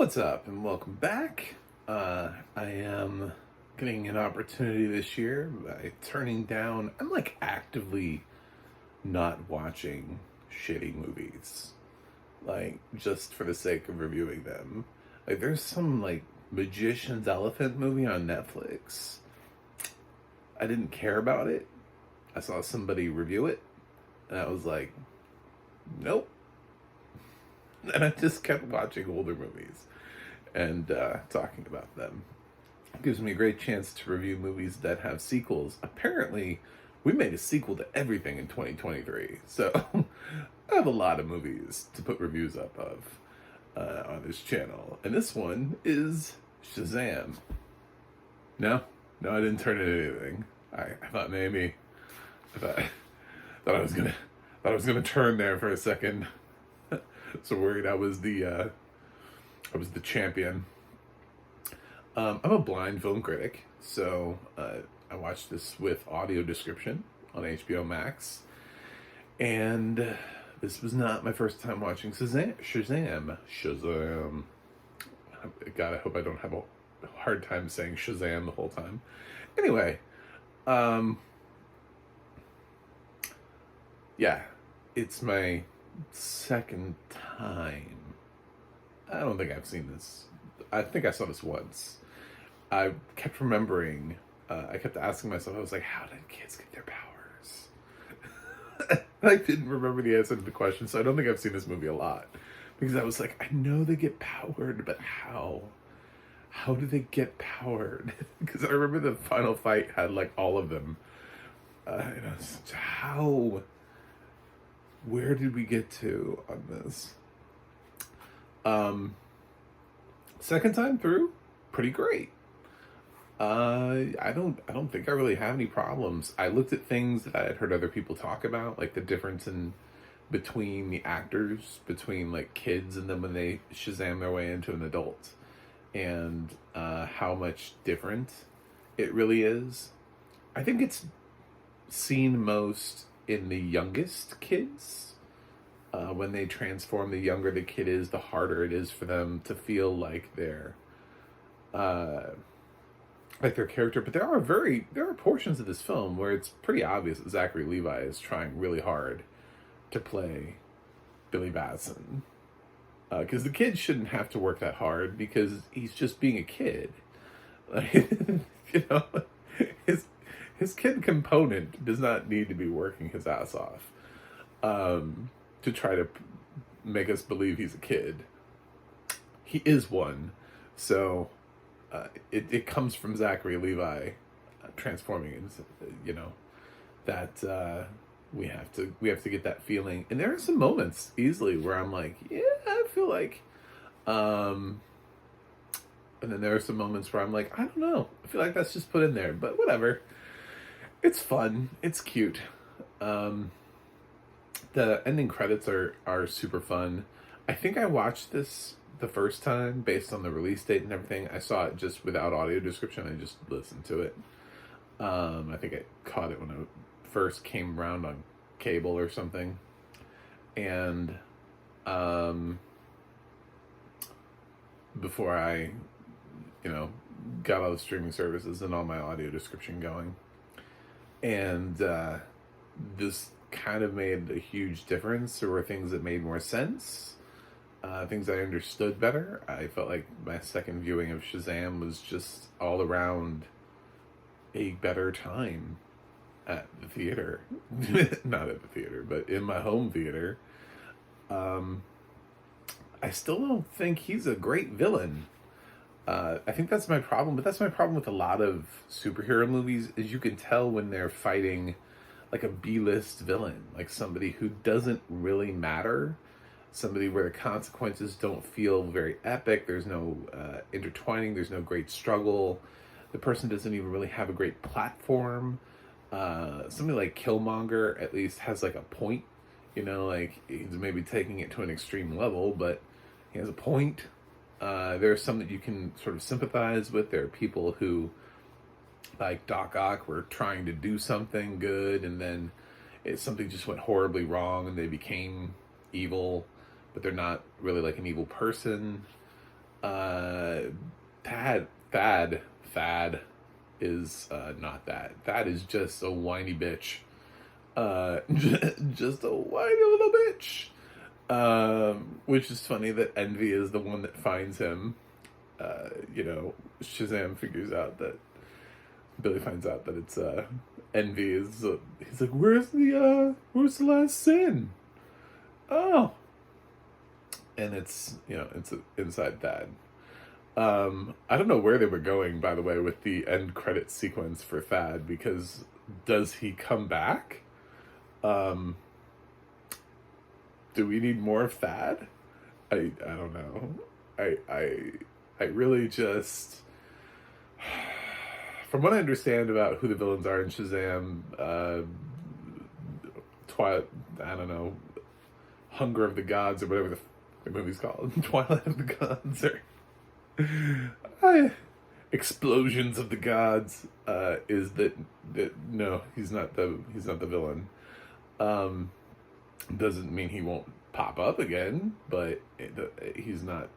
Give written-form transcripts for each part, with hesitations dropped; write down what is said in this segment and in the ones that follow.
What's up, and welcome back. I am getting an opportunity this year by turning down. I'm like actively not watching shitty movies, like just for the sake of reviewing them. Like there's some like Magician's Elephant movie on Netflix. I didn't care about it. I saw somebody review it, and I was like, nope. And I just kept watching older movies and talking about them. It gives me a great chance to review movies that have sequels. Apparently, we made a sequel to everything in 2023. So, I have a lot of movies to put reviews up of on this channel. And this one is Shazam. No, I didn't turn it into anything. I thought maybe, thought I was gonna turn there for a second. So worried I was the champion. I'm a blind film critic, so I watched this with audio description on HBo MAX, and this was not my first time watching Shazam. God, I hope I don't have a hard time saying Shazam the whole time. Anyway, yeah, it's my second time. I don't think I've seen this. I think I saw this once. I kept remembering, I kept asking myself, I was like, how did kids get their powers? I didn't remember the answer to the question, so I don't think I've seen this movie a lot. Because I was like, I know they get powered, but how? How do they get powered? Because I remember the final fight had like all of them. And I was like, how? Where did we get to on this? Second time through, pretty great. I don't think I really have any problems. I looked at things that I had heard other people talk about, like the difference in between the actors, between like kids and then when they Shazam their way into an adult, and how much different it really is. I think it's seen most in the youngest kids. When they transform, the younger the kid is, the harder it is for them to feel like their character. But there are portions of this film where it's pretty obvious that Zachary Levi is trying really hard to play Billy Batson. Because the kid shouldn't have to work that hard because he's just being a kid. Like, you know, his kid component does not need to be working his ass off to try to make us believe he's a kid. He is one, so it comes from Zachary Levi transforming into, you know, that we have to get that feeling. And there are some moments easily where I'm like, yeah, I feel like, and then there are some moments where I'm like, I don't know, I feel like that's just put in there, but whatever. It's fun. It's cute. The ending credits are super fun. I think I watched this the first time based on the release date and everything. I saw it just without audio description. I just listened to it. I think I caught it when it first came around on cable or something. And before I, you know, got all the streaming services and all my audio description going. And this kind of made a huge difference. There were things that made more sense, things I understood better. I felt like my second viewing of Shazam was just all around a better time at the theater. Not at the theater, but in my home theater. I still don't think he's a great villain. I think that's my problem, but that's my problem with a lot of superhero movies, is you can tell when they're fighting like a B-list villain, like somebody who doesn't really matter, somebody where the consequences don't feel very epic, there's no intertwining, there's no great struggle, the person doesn't even really have a great platform. Somebody like Killmonger at least has like a point, you know, like he's maybe taking it to an extreme level, but he has a point. There are some that you can sort of sympathize with. There are people who, like Doc Ock, were trying to do something good, and then something just went horribly wrong, and they became evil, but they're not really like an evil person. Uh, Thad is not that. Thad is just a whiny bitch. Just a whiny little bitch. Which is funny that Envy is the one that finds him. Shazam figures out that Billy finds out that it's Envy is. He's like, where's the last sin? Oh, and it's inside Thad. I don't know where they were going, by the way, with the end credit sequence for Thad, because does he come back? Do we need more of Thad? I don't know. I really just, from what I understand about who the villains are in Shazam, Twilight, I don't know, Hunger of the Gods or whatever the movie's called, Twilight of the Gods or Explosions of the Gods, is that no, he's not the villain. Doesn't mean he won't pop up again, but he's not,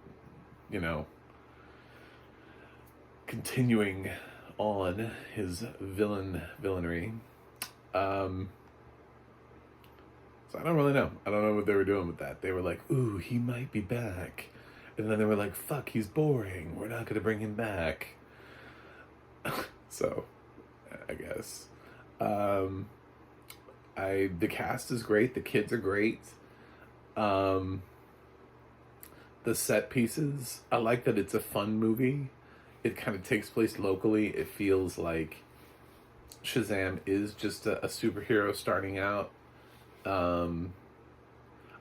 continuing on his villainy. So I don't really know. I don't know what they were doing with that. They were like, ooh, he might be back. And then they were like, fuck, he's boring. We're not going to bring him back. So, I guess. The cast is great. The kids are great. The set pieces, I like that it's a fun movie. It kind of takes place locally. It feels like Shazam is just a superhero starting out. I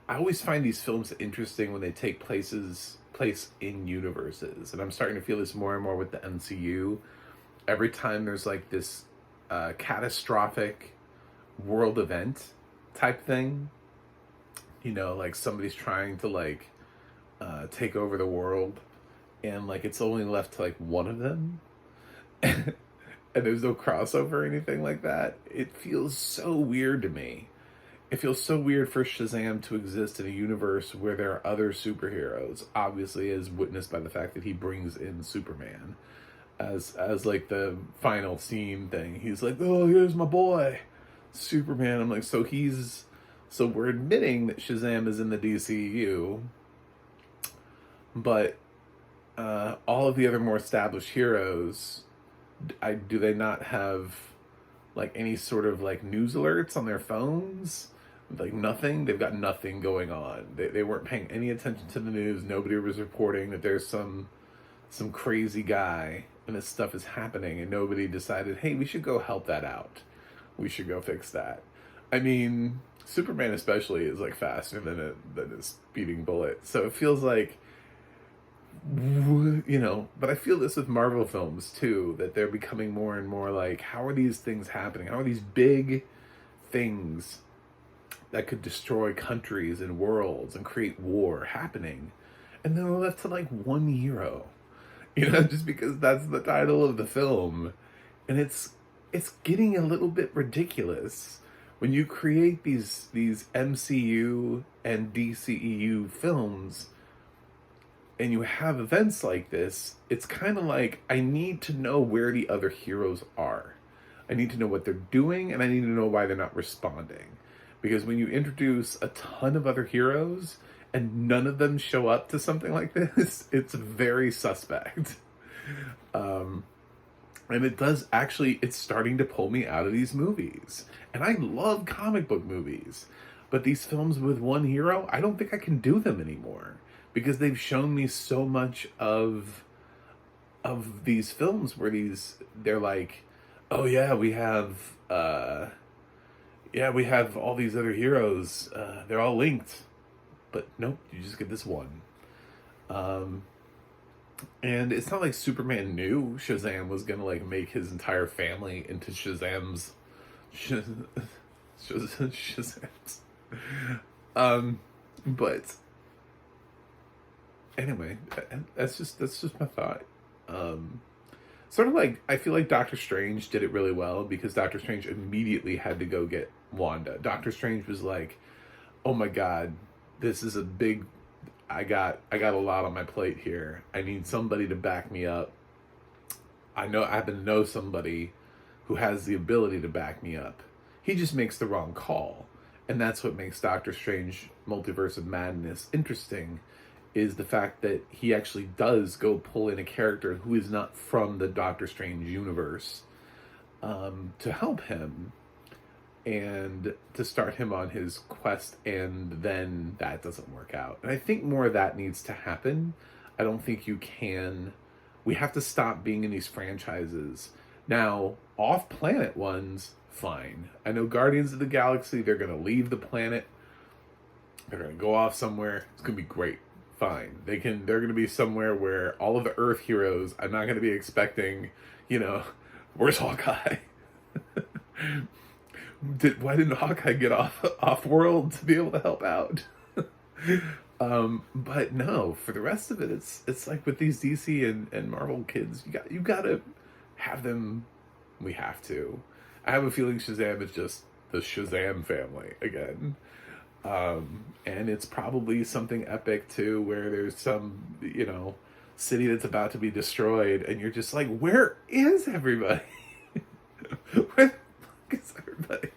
always find these films interesting when they take place in universes, and I'm starting to feel this more and more with the MCU. Every time there's like this catastrophic world event type thing, like somebody's trying to like take over the world, and like it's only left to like one of them, and there's no crossover or anything like that. It feels so weird to me. It feels so weird for Shazam to exist in a universe where there are other superheroes, obviously as witnessed by the fact that he brings in Superman as like the final scene thing. He's like, oh, here's my boy, Superman. I'm like, so we're admitting that Shazam is in the DCU, but all of the other more established heroes, do they not have like any sort of like news alerts on their phones? Like nothing. They've got nothing going on. They weren't paying any attention to the news. Nobody was reporting that there's some crazy guy and this stuff is happening, and nobody decided, hey, we should go help that out. We should go fix that. I mean, Superman especially is like faster than a speeding bullet. So it feels like, but I feel this with Marvel films too, that they're becoming more and more like, how are these things happening? How are these big things that could destroy countries and worlds and create war happening? And then we're left to like one hero, just because that's the title of the film. And it's getting a little bit ridiculous when you create these MCU and DCEU films and you have events like this. It's kind of like, I need to know where the other heroes are. I need to know what they're doing, and I need to know why they're not responding. Because when you introduce a ton of other heroes and none of them show up to something like this, it's very suspect. And it's starting to pull me out of these movies. And I love comic book movies, but these films with one hero, I don't think I can do them anymore, because they've shown me so much of these films where they're like, oh yeah, we have all these other heroes, they're all linked, but nope, you just get this one. And it's not like Superman knew Shazam was gonna like make his entire family into Shazam's. But anyway, that's just my thought. Sort of like, I feel like Doctor Strange did it really well, because Doctor Strange immediately had to go get Wanda. Doctor Strange was like, oh my god, this is a big I got a lot on my plate here. I need somebody to back me up. I happen to know somebody who has the ability to back me up. He just makes the wrong call. And that's what makes Doctor Strange Multiverse of Madness interesting, is the fact that he actually does go pull in a character who is not from the Doctor Strange universe, to help him and to start him on his quest, and then that doesn't work out. And I think more of that needs to happen. I don't think we have to stop being in these franchises. Now, off-planet ones, fine. I know Guardians of the Galaxy, they're going to leave the planet. They're going to go off somewhere. It's going to be great. Fine. They're going to be somewhere where all of the Earth heroes, I'm not going to be expecting, where's Hawkeye? Why didn't Hawkeye get off world to be able to help out? But no, for the rest of it, it's like with these DC and Marvel kids, you gotta have them. We have to. I have a feeling Shazam is just the Shazam family again. And it's probably something epic too, where there's some, city that's about to be destroyed, and you're just like, where is everybody? Where the fuck is everybody?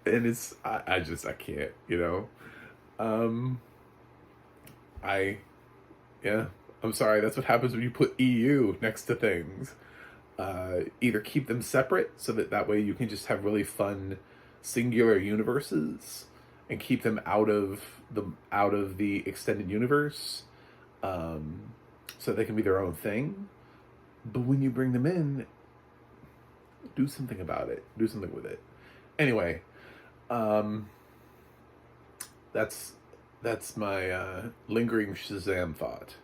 And it's, I can't, I'm sorry, that's what happens when you put EU next to things. Either keep them separate so that way you can just have really fun singular universes, and keep them out of the extended universe, so they can be their own thing. But when you bring them in, do something about it. Do something with it. Anyway, that's my lingering Shazam thought.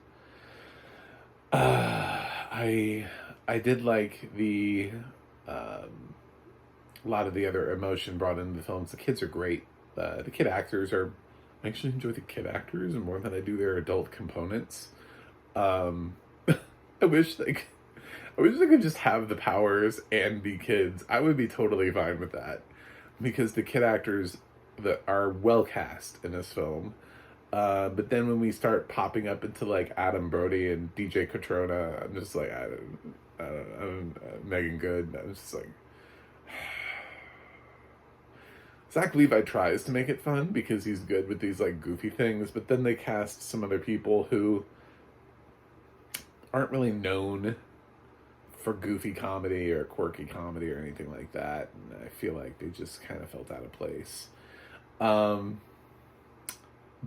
I did like a lot of the other emotion brought into the films. The kids are great. The kid actors I actually enjoy the kid actors more than I do their adult components. I wish they could just have the powers and be kids. I would be totally fine with that, because the kid actors that are well cast in this film. But then when we start popping up into like Adam Brody and DJ Catrona, I'm just like, I don't Megan Good. I'm just like, Zach Levi tries to make it fun because he's good with these like goofy things, but then they cast some other people who aren't really known for goofy comedy or quirky comedy or anything like that, and I feel like they just kind of felt out of place.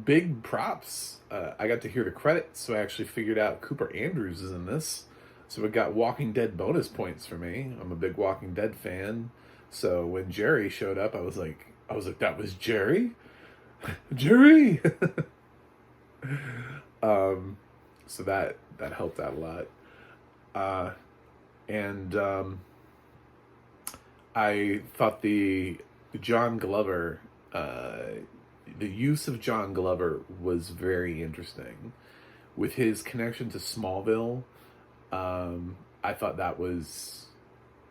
Big props. I got to hear the credits, so I actually figured out Cooper Andrews is in this. So it got Walking Dead bonus points for me. I'm a big Walking Dead fan. So when Jerry showed up, I was like, that was Jerry? Jerry! So that helped out a lot. And I thought the John Glover, the use of John Glover was very interesting. With his connection to Smallville, I thought that was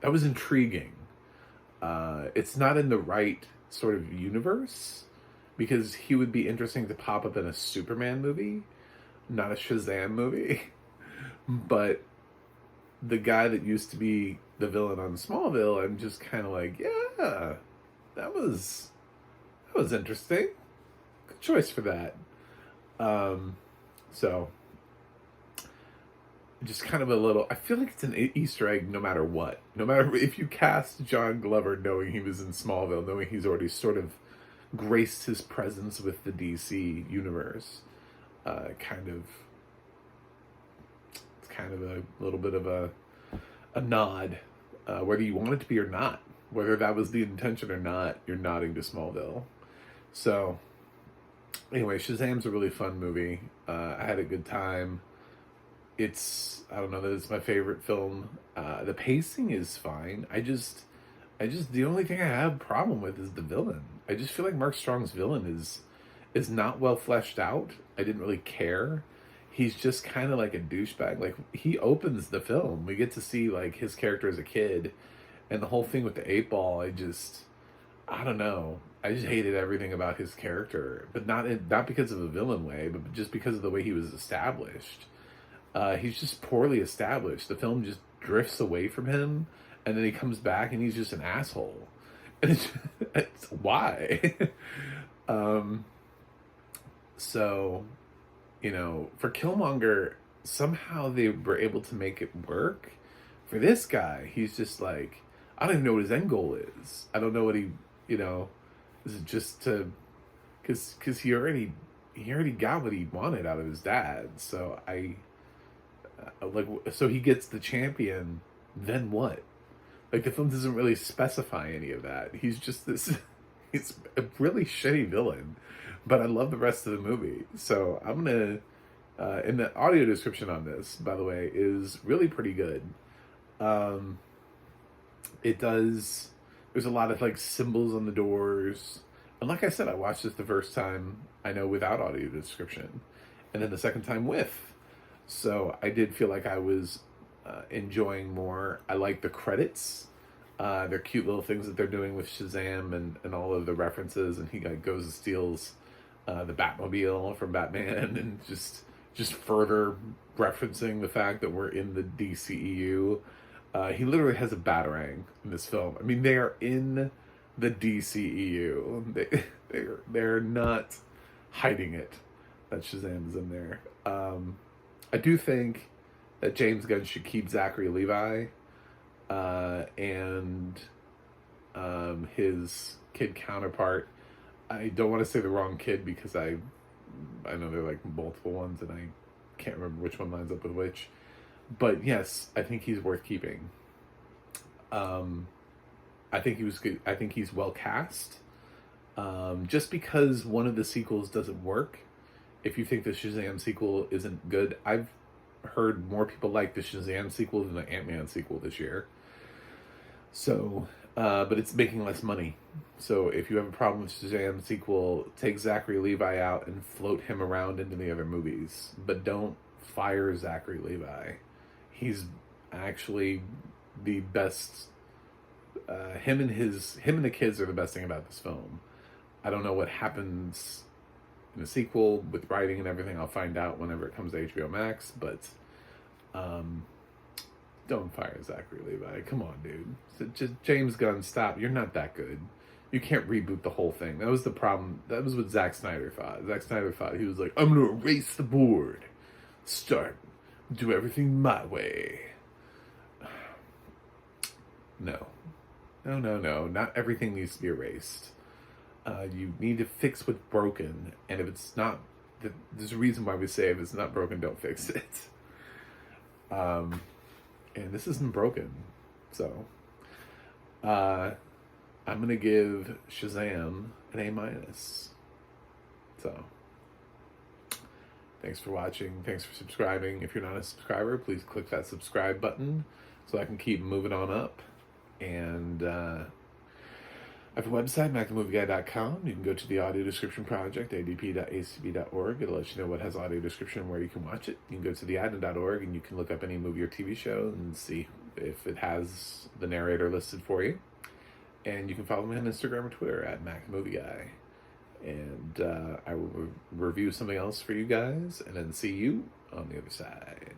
intriguing. It's not in the right sort of universe, because he would be interesting to pop up in a Superman movie, not a Shazam movie. But the guy that used to be the villain on Smallville, I'm just kind of like, yeah, that was interesting. Good choice for that. So just kind of a little, I feel like it's an Easter egg no matter what. No matter if you cast John Glover knowing he was in Smallville, knowing he's already sort of graced his presence with the DC universe, it's kind of a little bit of a nod, whether you want it to be or not, whether that was the intention or not, you're nodding to Smallville. So anyway, Shazam's a really fun movie. I had a good time. I don't know that it's my favorite film. The pacing is fine. I just, the only thing I have a problem with is the villain. I just feel like Mark Strong's villain is not well fleshed out. I didn't really care. He's just kind of like a douchebag. Like, he opens the film. We get to see like his character as a kid, and the whole thing with the 8-ball. I don't know. I just hated everything about his character, but not because of a villain way, but just because of the way he was established. He's just poorly established. The film just drifts away from him, and then he comes back and he's just an asshole. And it's why. um, so, for Killmonger, somehow they were able to make it work. For this guy, he's just like, I don't even know what his end goal is. I don't know what is it just to, because he already got what he wanted out of his dad. So so he gets the champion, then what? Like, the film doesn't really specify any of that. He's just he's a really shitty villain, but I love the rest of the movie. So I'm gonna, and the audio description on this, by the way, is really pretty good. There's a lot of like symbols on the doors. And like I said, I watched this the first time, I know, without audio description, and then the second time with. So I did feel like I was enjoying more. I like the credits. They're cute little things that they're doing with Shazam and all of the references. And he goes and steals the Batmobile from Batman, and just further referencing the fact that we're in the DCEU. He literally has a Batarang in this film. I mean, they are in the DCEU. They're not hiding it that Shazam is in there. I do think that James Gunn should keep Zachary Levi and his kid counterpart. I don't want to say the wrong kid because I know there are like multiple ones and I can't remember which one lines up with which. But yes, I think he's worth keeping. I think he was good. I think he's well cast. Just because one of the sequels doesn't work, if you think the Shazam sequel isn't good, I've heard more people like the Shazam sequel than the Ant-Man sequel this year. So, but it's making less money. So if you have a problem with Shazam sequel, take Zachary Levi out and float him around into the other movies. But don't fire Zachary Levi. He's actually the best. Him and the kids are the best thing about this film. I don't know what happens in the sequel with writing and everything. I'll find out whenever it comes to HBo Max. But don't fire Zachary Levi. Come on, dude. Just James Gunn, stop. You're not that good. You can't reboot the whole thing. That was the problem. That was what Zack Snyder thought. Zack Snyder thought, he was like, I'm going to erase the board. Do everything my way. No. Not everything needs to be erased. You need to fix what's broken. And if it's not, there's a reason why we say if it's not broken, don't fix it. And this isn't broken. So, I'm going to give Shazam an A-. So, thanks for watching. Thanks for subscribing. If you're not a subscriber, please click that subscribe button so I can keep moving on up. And I have a website, MacTheMovieGuy.com. You can go to the audio description project, adp.acb.org. It'll let you know what has audio description and where you can watch it. You can go to the ADNA.org and you can look up any movie or TV show and see if it has the narrator listed for you. And you can follow me on Instagram or Twitter at MacTheMovieGuy. And I will review something else for you guys and then see you on the other side.